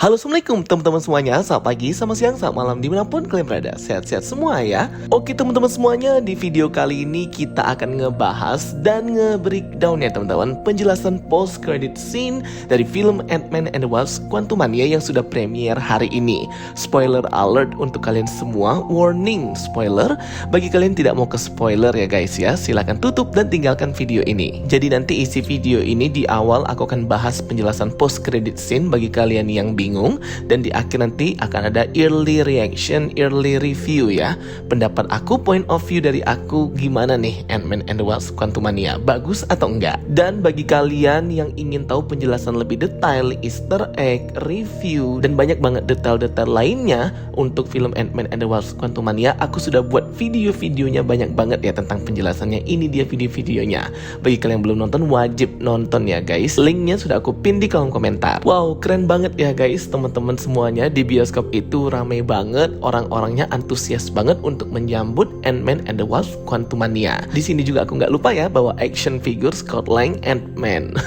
Halo, assalamualaikum teman-teman semuanya. Selamat pagi, selamat siang, selamat malam, dimanapun kalian berada. Sehat-sehat semua ya. Oke teman-teman semuanya, di video kali ini kita akan ngebahas dan nge-breakdown ya teman-teman, penjelasan post-credit scene dari film Ant-Man and the Wasp: Quantumania yang sudah premier hari ini. Spoiler alert untuk kalian semua, warning spoiler. Bagi kalian tidak mau ke spoiler ya guys ya, silahkan tutup dan tinggalkan video ini. Jadi nanti isi video ini di awal aku akan bahas penjelasan post-credit scene bagi kalian yang bingung, dan di akhir nanti akan ada early reaction, early review ya. Pendapat aku, point of view dari aku, gimana nih Ant-Man and the Wasp: Quantumania, bagus atau enggak? Dan bagi kalian yang ingin tahu penjelasan lebih detail, easter egg, review, dan banyak banget detail-detail lainnya untuk film Ant-Man and the Wasp: Quantumania, aku sudah buat video-videonya banyak banget ya tentang penjelasannya. Ini dia video-videonya. Bagi kalian yang belum nonton, wajib nonton ya guys. Linknya sudah aku pin di kolom komentar. Wow, keren banget ya guys. Teman-teman semuanya, di bioskop itu ramai banget, orang-orangnya antusias banget untuk menyambut Ant-Man and the Wasp: Quantumania. Di sini juga aku nggak lupa ya bawa action figure Scott Lang Ant-Man.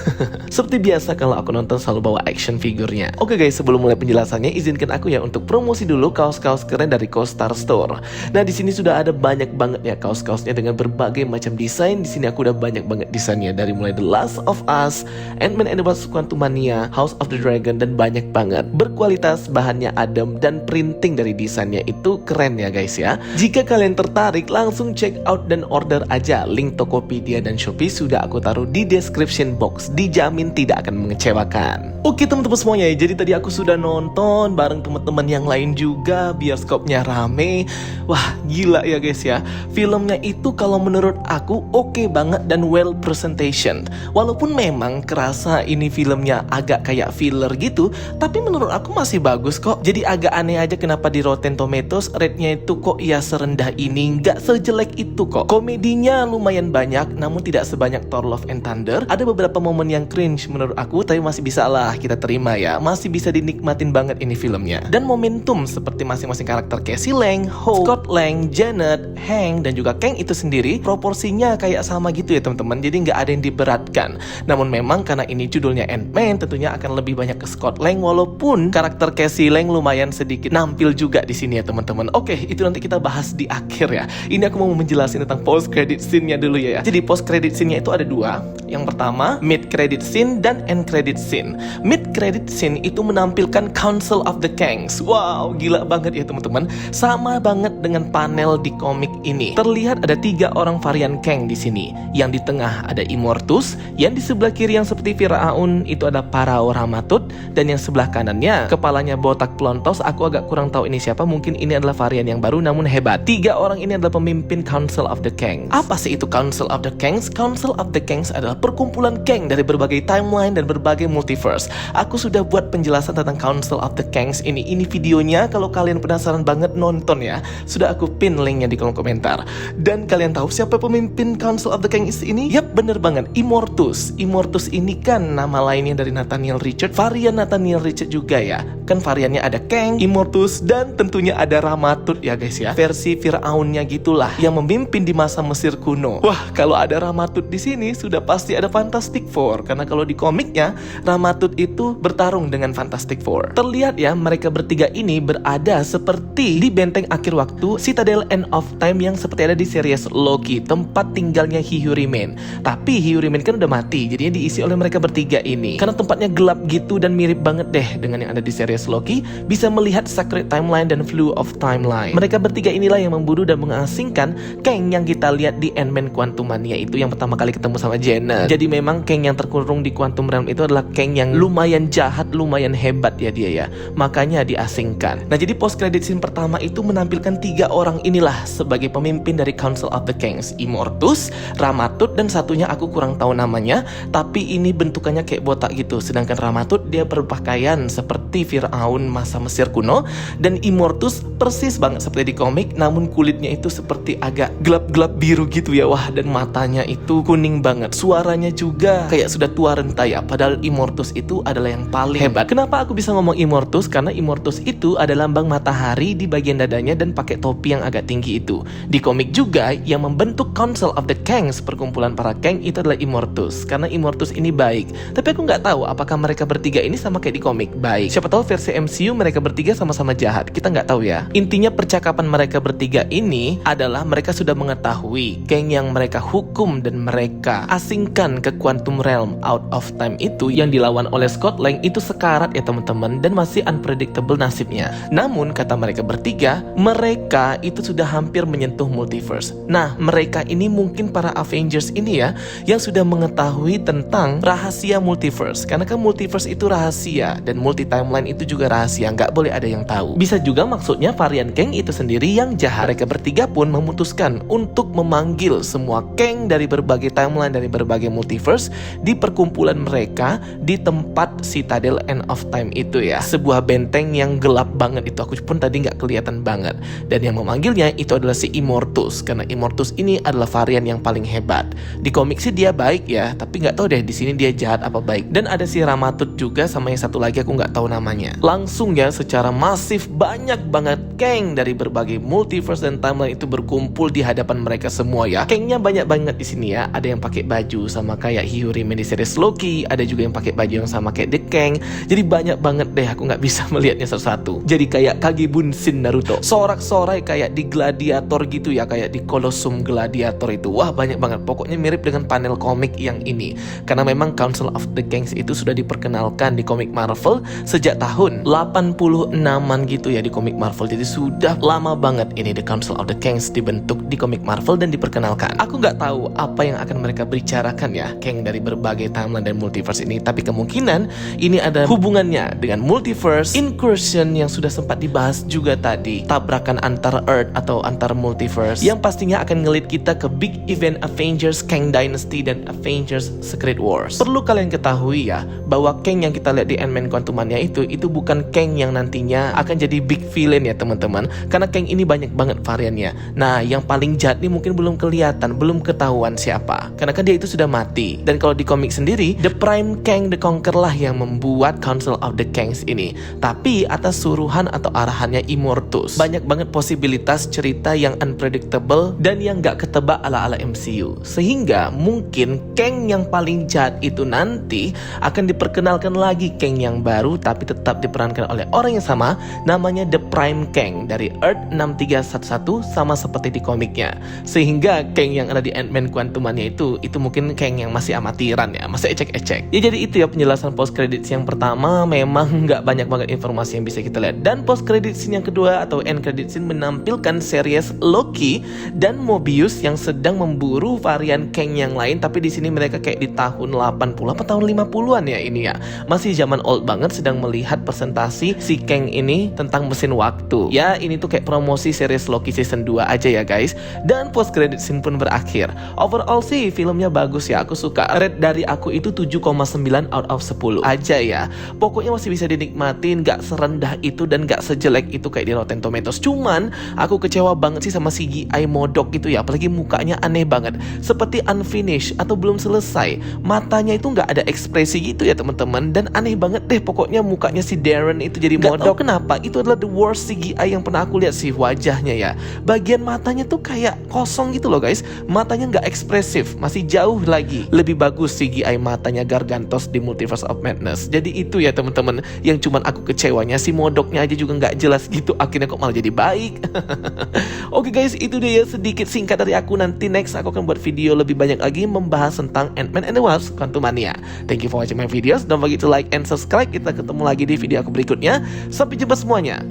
Seperti biasa kalau aku nonton selalu bawa action figurnya. Oke guys, sebelum mulai penjelasannya, izinkan aku ya untuk promosi dulu kaos-kaos keren dari Co-Star Store. Nah, di sini sudah ada banyak banget ya kaos-kaosnya dengan berbagai macam desain. Di sini aku udah banyak banget desainnya, dari mulai The Last of Us, Ant-Man and the Wasp: Quantumania, House of the Dragon, dan banyak banget. Berkualitas, bahannya adem, dan printing dari desainnya itu keren ya guys ya. Jika kalian tertarik, langsung check out dan order aja. Link Tokopedia dan Shopee sudah aku taruh di description box. Dijamin tidak akan mengecewakan. Oke teman-teman semuanya, jadi tadi aku sudah nonton bareng teman-teman yang lain juga. Bioskopnya rame. Wah, gila ya guys ya. Filmnya itu kalau menurut aku oke banget dan well presentation. Walaupun memang kerasa ini filmnya agak kayak filler gitu, tapi menurut aku masih bagus kok. Jadi agak aneh aja kenapa di Rotten Tomatoes rate-nya itu kok ya serendah ini. Nggak sejelek itu kok. Komedinya lumayan banyak, namun tidak sebanyak Thor: Love and Thunder. Ada beberapa momen yang cringe menurut aku, tapi masih bisa lah kita terima ya. Masih bisa dinikmatin banget ini filmnya. Dan momentum seperti masing-masing karakter Cassie Lang, Hope, Scott Lang, Janet, Hank, dan juga Kang itu sendiri proporsinya kayak sama gitu ya teman-teman. Jadi nggak ada yang diberatkan. Namun memang karena ini judulnya Ant-Man, tentunya akan lebih banyak ke Scott Lang, walaupun karakter Cassie Lang lumayan sedikit nampil juga di sini ya teman-teman. Oke, itu nanti kita bahas di akhir ya. Ini aku mau menjelasin tentang post credit scene-nya dulu ya. Jadi post credit scene-nya itu ada dua. Yang pertama, mid credit scene dan end credit scene. Mid credit scene itu menampilkan Council of the Kangs. Wow, gila banget ya teman-teman. Sama banget dengan panel di komik ini. Terlihat ada 3 orang varian Kang di sini. Yang di tengah ada Immortus, yang di sebelah kiri yang seperti Firaun itu ada Pharaoh Ramatut, dan yang sebelah kanannya kepalanya botak pelontos. Aku agak kurang tahu ini siapa, mungkin ini adalah varian yang baru namun hebat. 3 orang ini adalah pemimpin Council of the Kangs. Apa sih itu Council of the Kangs? Council of the Kangs adalah perkumpulan Kang dari berbagai timeline dan berbagai multiverse. Aku sudah buat penjelasan tentang Council of the Kangs ini. Ini videonya, kalau kalian penasaran banget nonton ya. Sudah aku pin linknya di kolom komentar. Dan kalian tahu siapa pemimpin Council of the Kangs ini? Yap, bener banget, Immortus. Immortus ini kan nama lainnya dari Nathaniel Richard, varian Nathaniel Richard juga ya. Kan variannya ada Kang, Immortus, dan tentunya ada Ramatut ya guys ya. Versi Firaunnya gitulah, yang memimpin di masa Mesir kuno. Wah, kalau ada Ramatut di sini sudah pasti ada Fantastic Four, karena kalau di komiknya Ramatut itu bertarung dengan Fantastic Four. Terlihat ya, mereka bertiga ini berada seperti di benteng akhir waktu, Citadel End of Time, yang seperti ada di series Loki, tempat tinggalnya He Who Remain. Tapi He Who Remain kan udah mati, jadinya diisi oleh mereka bertiga ini. Karena tempatnya gelap gitu dan mirip banget deh dengan yang ada di series Loki, bisa melihat Sacred Timeline dan Flow of Timeline. Mereka bertiga inilah yang membunuh dan mengasingkan Kang yang kita lihat di Ant-Man Quantumania itu, yang pertama kali ketemu sama Janet. Jadi memang Kang yang terkurung di Quantum Realm itu adalah Kang yang lumayan jahat, lumayan hebat ya dia ya. Makanya diasingkan. Nah, jadi post credit scene pertama itu menampilkan 3 orang inilah sebagai pemimpin dari Council of the Kangs. Immortus, Ramatut, dan satunya aku kurang tahu namanya, tapi ini bentukannya kayak botak gitu. Sedangkan Ramatut dia berpakaian seperti Firaun masa Mesir kuno, dan Immortus persis banget seperti di komik, namun kulitnya itu seperti agak gelap-gelap biru gitu ya. Wah, dan matanya itu kuning banget. Suaranya juga kayak sudah tua renta ya. Padahal Immortus itu adalah yang paling hebat. Kenapa aku bisa ngomong Immortus? Karena Immortus itu ada lambang matahari di bagian dadanya dan pakai topi yang agak tinggi itu. Di komik juga yang membentuk Council of the Kangs, perkumpulan para Kang, itu adalah Immortus. Karena Immortus ini baik. Tapi aku nggak tahu apakah mereka bertiga ini sama kayak di komik baik. Siapa tahu versi MCU mereka bertiga sama-sama jahat. Kita nggak tahu ya. Intinya percakapan mereka bertiga ini adalah mereka sudah mengetahui Kang yang mereka hukum dan mereka asingkan ke Quantum Realm out of time itu yang dilawan oleh Scott Lang itu sekarat ya teman-teman, dan masih unpredictable nasibnya. Namun kata mereka bertiga, mereka itu sudah hampir menyentuh multiverse. Nah, mereka ini mungkin para Avengers ini ya yang sudah mengetahui tentang rahasia multiverse. Karena kan multiverse itu rahasia dan multi timeline itu juga rahasia, nggak boleh ada yang tahu. Bisa juga maksudnya varian Kang itu sendiri yang jahat. Mereka bertiga pun memutuskan untuk memanggil semua Kang dari berbagai timeline, dari berbagai multiverse di perkumpulan mereka di tempat Citadel End of Time itu ya. Sebuah benteng yang gelap banget itu, aku pun tadi nggak kelihatan banget. Dan yang memanggilnya itu adalah si Immortus, karena Immortus ini adalah varian yang paling hebat. Di komik sih dia baik ya, tapi nggak tahu deh di sini dia jahat apa baik. Dan ada si Ramatut juga sama yang satu lagi aku nggak tahu namanya. Langsung ya secara masif banyak banget Kang dari berbagai multiverse dan timeline itu berkumpul di hadapan mereka semua ya. Kangnya banyak banget di sini ya. Ada yang pakai baju sama kayak Hyuri di series Loki, ada juga yang pakai baju yang sama kayak The Kang. Jadi banyak banget deh, aku nggak bisa melihatnya satu-satu. Jadi kayak Kage Bunshin Naruto, sorak-sorai kayak di Gladiator gitu ya, kayak di Colosseum Gladiator itu. Wah banyak banget, pokoknya mirip dengan panel komik yang ini. Karena memang Council of the Kangs itu sudah diperkenalkan di komik Marvel sejak tahun 86an gitu ya di komik Marvel. Jadi sudah lama banget ini The Council of the Kangs dibentuk di komik Marvel dan diperkenalkan. Aku nggak tahu apa yang akan mereka bicarakan ya Kang dari berbagai timeline dan multiverse ini, tapi kemungkinan ini ada hubungannya dengan multiverse incursion yang sudah sempat dibahas juga tadi, tabrakan antar Earth atau antar multiverse yang pastinya akan ngelit kita ke big event Avengers Kang Dynasty dan Avengers Secret Wars. Perlu kalian ketahui ya bahwa Kang yang kita lihat di Ant-Man Quantumania itu bukan Kang yang nantinya akan jadi big villain ya teman-teman, karena Kang ini banyak banget variannya. Nah yang paling jahat nih mungkin belum kelihatan, belum ketahuan siapa, karena kan dia itu sudah mati. Dan kalau di komik sendiri, The Prime Kang the Conqueror lah yang membuat Council of the Kangs ini, tapi atas suruhan atau arahannya Immortus. Banyak banget posibilitas cerita yang unpredictable dan yang gak ketebak ala-ala MCU, sehingga mungkin Kang yang paling jahat itu nanti akan diperkenalkan lagi Kang yang baru, tapi tetap diperankan oleh orang yang sama, namanya The Prime Kang dari Earth 6311 sama seperti di komiknya. Sehingga Kang yang ada di Ant-Man Quantumania itu mungkin Kang yang masih amatiran ya, masih ecek-ecek. Ya jadi itu ya penjelasan post credit yang pertama. Memang nggak banyak banget informasi yang bisa kita lihat. Dan post credit scene yang kedua atau end credit scene menampilkan series Loki dan Mobius yang sedang memburu varian Kang yang lain, tapi di sini mereka kayak di tahun 80 apa tahun 50-an ya ini ya. Masih zaman old banget, sedang melihat presentasi si Kang ini tentang mesin waktu. Ya ini tuh kayak promosi series Loki season 2 aja ya guys. Dan post credit scene pun berakhir. Overall sih filmnya bagus ya, aku suka. Rate dari aku itu 7,9 out of 10 aja ya. Pokoknya masih bisa dinikmatin, gak serendah itu dan gak sejelek itu kayak di Rotten Tomatoes. Cuman aku kecewa banget sih sama CGI Modok itu ya, apalagi mukanya aneh banget, seperti unfinished atau belum selesai. Matanya itu gak ada ekspresi gitu ya teman-teman, dan aneh banget deh pokoknya mukanya si Darren itu jadi Modok. Gak tahu kenapa, itu adalah the worst CGI yang pernah aku lihat sih wajahnya ya. Bagian matanya tuh kayak kosong gitu loh guys, matanya gak ekspresif, masih jauh lagi. Lebih bagus CGI matanya Gargantos di Multiverse of Madness. Jadi itu ya teman-teman yang cuman aku kecewanya, si Modoknya aja juga nggak jelas gitu, akhirnya kok malah jadi baik. Oke guys, itu dia ya sedikit singkat dari aku. Nanti next aku akan buat video lebih banyak lagi membahas tentang Ant-Man and the Wasp Quantumania. Thank you for watching my videos, don't forget to like and subscribe. Kita ketemu lagi di video aku berikutnya. Sampai jumpa semuanya.